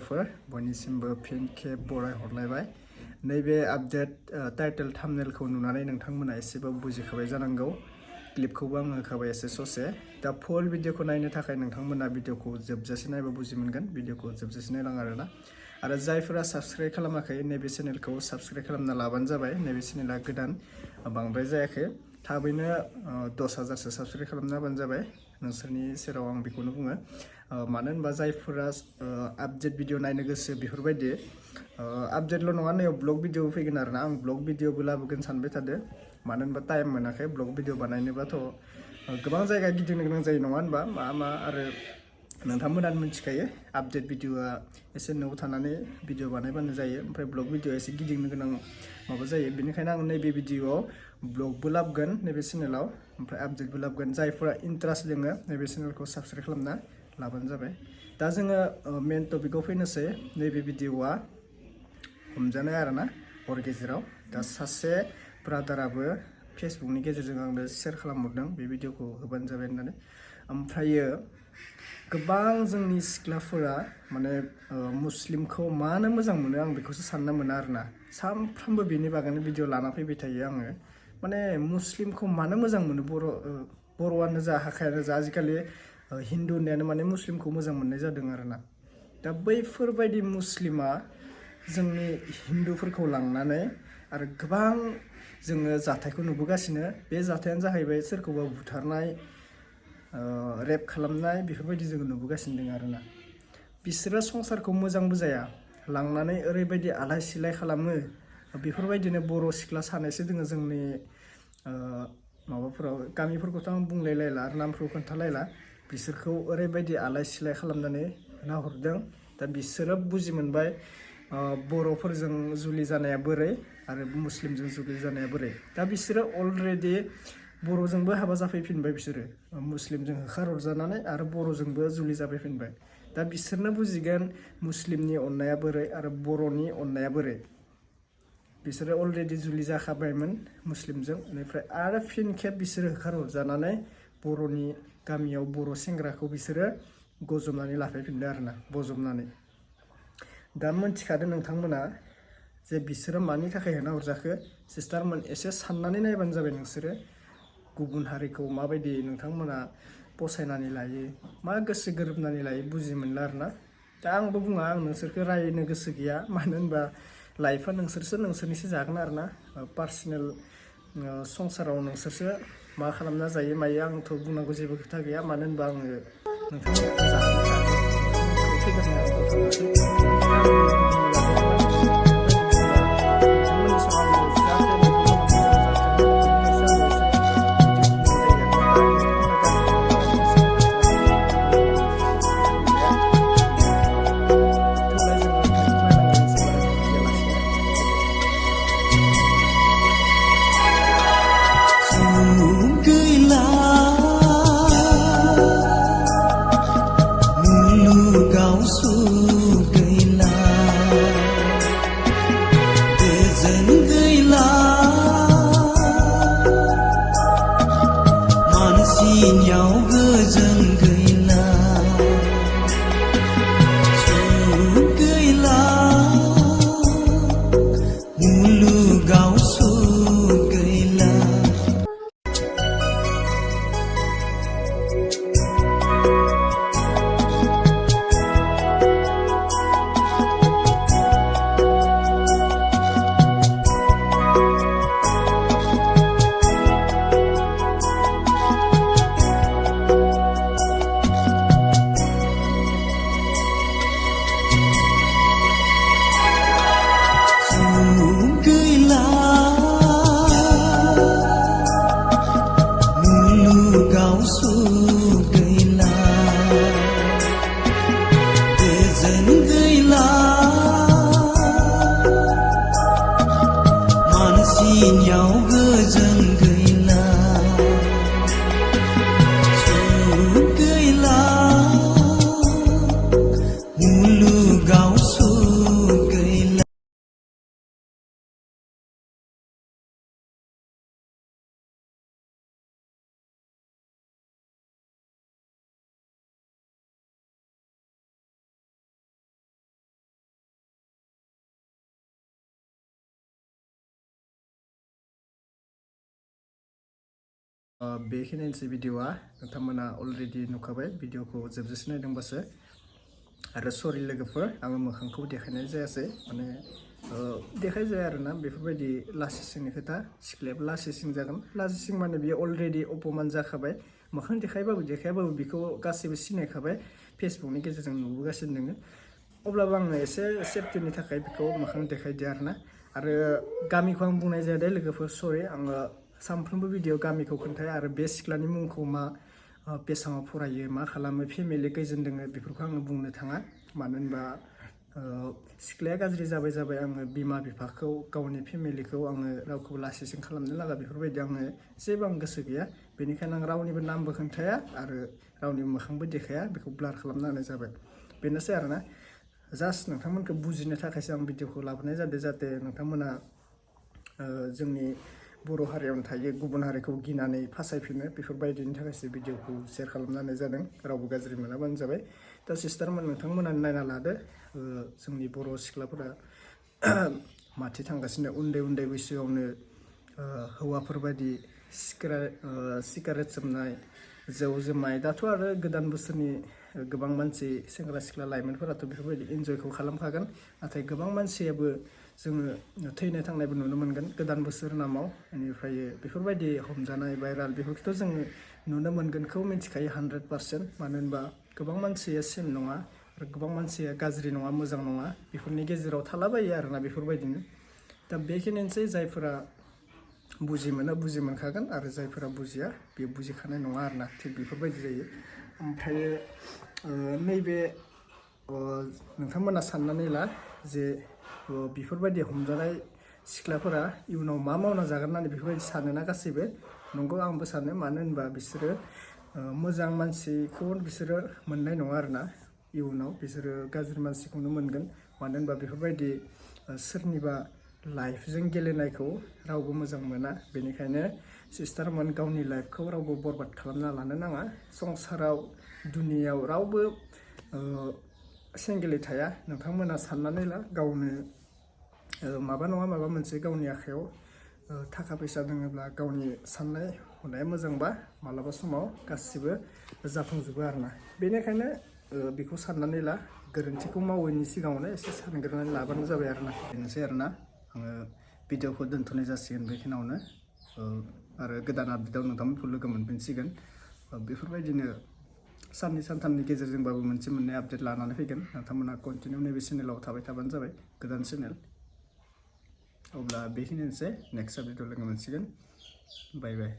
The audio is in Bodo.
लोगोफोर बयनिसिमबो फिन खेब बराय हरलायबाय नैबे आपडेट टाइटेल थाम्बनेलखौ नुनानै नोंथांमोना एसेबाबो बुजिखाबाय जानांगौ क्लिपखौबो आं होखाबाय एसे ससे दा फुल भिडिअखौ नायनो थाखाय नोंथांमोना भिडिअखौ जोबजासे नायबा बुजि मोनगोन भिडिअखौ जोबजासे नायलां आरोना आरो जायफोरा साबस्क्राइब खालामाखै नैबे चेनेलखौ साबस्क्राइब खालामना लाबानो जाबाय नैबे चेनेला गोदान बांद्राय जायाखै थाबैनो 10,000सो साबस्क्राइब खालामना होबानो जाबाय नोंसोरनि सेराव आं बेखौनो बुङो मानो होनबा जायफोरा आपडेट भिडिअ नायनो गोसो बेफोरबायदि आपडेटल' नङा नैयाव ब्लग भिडिअ फैगोन आरोना आं ब्लग भिडिअबो लाबोगोन सानबाय थादों मानो होनबा टाइम मोनाखै ब्लग भिडिअ बानायनोबाथ' गोबां जायगा गिदिंनो गोनां जायो नङा होनबा मा आरो नोंथांमोनानो मिथिखायो आपडेट भिडिअआ एसे न'आव थानानै भिडिअ बानायबानो जायो ओमफ्राय ब्लग भिडिअ एसे गिदिंनो गोनां माबा जायो बेनिखायनो आं नैबे भिडिअआव ब्लगबो लाबोगोन नैबे चेनेलाव ओमफ्राय आपडेटबो लाबोगोन जायफोरा इन्ट्रेस्ट दङ नैबे चेनेलखौ साबस्क्राइब खालामना लाबानो जाबाय दा जोङो मेन टपिकआव फैनोसै नैबे भिडिअआ हमजानाय आरोना हर गेजेराव दा सासे ब्रादाराबो फेसबुकनि गेजेरजों आंनो शेयार खालामहरदों बे भिडिअखौ होबानो जाबाय होननानै ओमफ्रायो गोबां जोंनि सिख्लाफोरा माने मुस्लिमखौ मानो मोजां मोनो आं बेखौसो सानना मोना आरोना सानफ्रामबो बेनि बागैनो भिडिअ लाना फैबाय थायो आङो माने मुस्लिमखौ मानो मोजां मोनो बर'आनो जा हाखायानो जा आजिखालि हिन्दु होननायानो माने मुस्लिमखौ मोजां मोननाय जादों आरोना दा बैफोरबायदि मुस्लिमा जोंनि हिन्दुफोरखौ लांनानै आरो गोबां जोङो जाथायखौ नुबोगासिनो बे जाथायानो जाहैबाय सोरखौबा बुथारनाय रेप खालामनाय बेफोरबायदि जोङो नुबोगासिनो दङ आरोना बिसोरो संसारखौ मोजांबो जाया लांनानै ओरैबायदि आलाय सिलाय खालामो बेफोरबायदिनो बर' सिख्ला सानैसो दोङो जोंनि माबाफोराव गामिफोरखौथ' आं बुंलायलायला आरो नामफोरखौ खोन्थालायला बिसोरखौ ओरैबायदि आलाय सिलाय खालामनानै नाहरदों दा बिसोरो बुजि मोनबाय बर'फोरजों जुलि जानाया बोरै आरो मुस्लिमजों जुलि जानाया बोरै दा बिसोरो अलरेडि बर'जोंबो हाबा जाफैफिनबाय बिसोरो मुस्लिमजों होखारहरजानानै आरो बर'जोंबो जुलि जाफैफिनबाय दा बिसोरनो बुजिगोन मुस्लिमनि अननाया बोरै आरो बर'नि अननाया बोरै बिसोरो अलरेडि जुलि जाखाबायमोन मुस्लिमजों बेनिफ्राय आरो फिन खेब बिसोरो होखारहरजानानै बर'नि गामियाव बर' सेंग्राखौ बिसोरो गजबनानै लाफैफिनदों आरोना बजबनानै दा मोनथिखादों नोंथांमोना जे बिसोरो मानि थाखाय होना हरजाखो सिस्टारमोन एसे साननानै नायबानो जाबाय नोंसोरो गुबुन हारिखौ माबायदि नोंथांमोना फसायनानै लायो मा गोसो गोरोबनानै लायो बुजि मोनला आरोना दा आंबो बुङा आं नोंसोरखौ रायनो गोसो गैया मानो होनबा लाइफआ नोंसोरनिसो जागोन आरोना पार्सनेल संसाराव नोंसोरसो मा खालामना जायो मायो आंथ' बुंनांगौ जेबो खोथा गैया मानो होनबा आङो नोंथांमोनखौ बेखिनियानोसै भिडिअआ नोंथांमोना अलरेडि नुखाबाय भिडिअखौ जोबजासे नायदोंबासो आरो सरि लोगोफोर आङो मोखांखौ देखायनाय जायासै माने देखाय जाया आरोना बेफोरबायदि लासिंनि खोथा सिख्लायाबो लासिं जागोन लासिं माने बियो अलरेडि अपमान जाखाबाय मोखां देखायाबाबो बेखौ गासैबो सिनायखाबाय फेसबुकनि गेजेरजों नुबोगासिनो दोङो अब्लाबो आङो एसे सेफटिनि थाखाय बेखौ मोखां देखायदो आरो गामिखौ आं बुंनाय जाया दे लोगोफोर सरि आङो सानफ्रोमबो भिडिअ गामिखौ खोन्थाया आरो बे सिख्लानि मुंखौ मा बेसेबां फरायो मा खालामो फेमिलि खैजोन दोङो बेफोरखौ आङो बुंनो थाङा मानो होनबा सिख्लाया गाज्रि जाबाय आङो बिमा बिफाखौ गावनि फेमिलिखौ आङो रावखौबो लासिं खालामनो लागा बेफोरबायदि आङो जेबो आं गोसो गैया बेनिखायनो आं रावनिबो नामबो खोन्थाया आरो रावनिबो मोखांबो देखाया बेखौ ब्लार खालामना होनाय जाबाय बेनोसै आरोना जास्ट नोंथांमोनखौ बुजिनो थाखायसो आं भिडिअखौ लाबोनाय जादों जाहाथे नोंथांमोना जोंनि बर' हारियावनो थायो गुबुन हारिखौ गिनानै फासायफिनो बेफोरबायदिनि थाखायसो भिडिअखौ शेयार खालामना होनाय जादों रावबो गाज्रि मोनाबानो जाबाय दा सिस्टारमोन नोंथांमोनानो नायना लादो जोंनि बर' सिख्लाफोरा माथि थांगासिनो उन्दै बैसोआवनो हौवाफोरबायदि सिगारेट सोबनाय जौ जुमाय दाथ' आरो गोदान बोसोरनि गोबां मानसि सेंग्रा सिख्ला लाइमोनफोराथ' बेफोरबायदि इन्जयखौ खालामखागोन नाथाय गोबां मानसियाबो जोङो थैनाय थांनायबो नुनो मोनगोन गोदान बोसोर नामाव बेनिफ्राय बेफोरबायदि हमजानाय भाइराल बेफोरखौथ' जोङो नुनो मोनगोनखौ मिथिखायो 100% मानो होनबा गोबां मानसिया सेम नङा आरो गोबां मानसिया गाज्रि नङा मोजां नङा बेफोरनि गेजेराव थालाबायो आरोना बेफोरबायदिनो दा बेखिनियानोसै जायफोरा बुजि मोनखागोन आरो जायफोरा बुजिया बे बुजिखानाय नङा आरोना थिग बेफोरबायदि जायो ओमफ्राय नैबे नोंथांमोना साननानै ला जे बेफोरबायदि हमजानाय सिख्लाफोरा इयुनाव मा मावना जागोन होननानै बेफोरबायदि सानोना गासैबो नंगौ आंबो सानो मानो होनबा बिसोरो मोजां मानसिखौ बिसोरो मोननाय नङा आरोना इयुनाव बिसोरो गाज्रि मानसिखौनो मोनगोन मानो होनबा बेफोरबायदि सोरनिबा लाइफजों गेलेनायखौ रावबो मोजां मोना बेनिखायनो सिस्टारमोन गावनि लाइफखौ रावबो बरबाद खालामना लानो नाङा संसाराव दुनियाव रावबो सिंगेलै थाया नोंथांमोना साननानै ला गावनो माबा नङा माबा मोनसे गावनि आखायाव थाखा फैसा दङब्ला गावनि साननाय हनाया मोजांबा मालाबा समाव गासिबो जाफुंजोबो आरोना बेनिखायनो बेखौ साननानै ला गोरोन्थिखौ मावैनि सिगाङावनो एसे सानग्रोनानै लाबानो जाबाय आरोना बेनोसै आरोना आङो भिडिअखौ दोनथ'नाय जासिगोन बेखिनियावनो आरो गोदान आपडेटआव नोंथांमोनखौ लोगो मोनफिनसिगोन बेफोरबायदिनो साननै सानथामनि गेजेरजोंबाबो मोनसे मोननै आपडेट लानानै फैगोन नोंथांमोना कन्टिनिउ नैबे चेनेलाव थाबाय थाबानो जाबाय गोदान चेनेल अब्ला बेखिनियानोसै नेक्स्ट आपडेटआव लोगो मोनसिगोन बाय बाय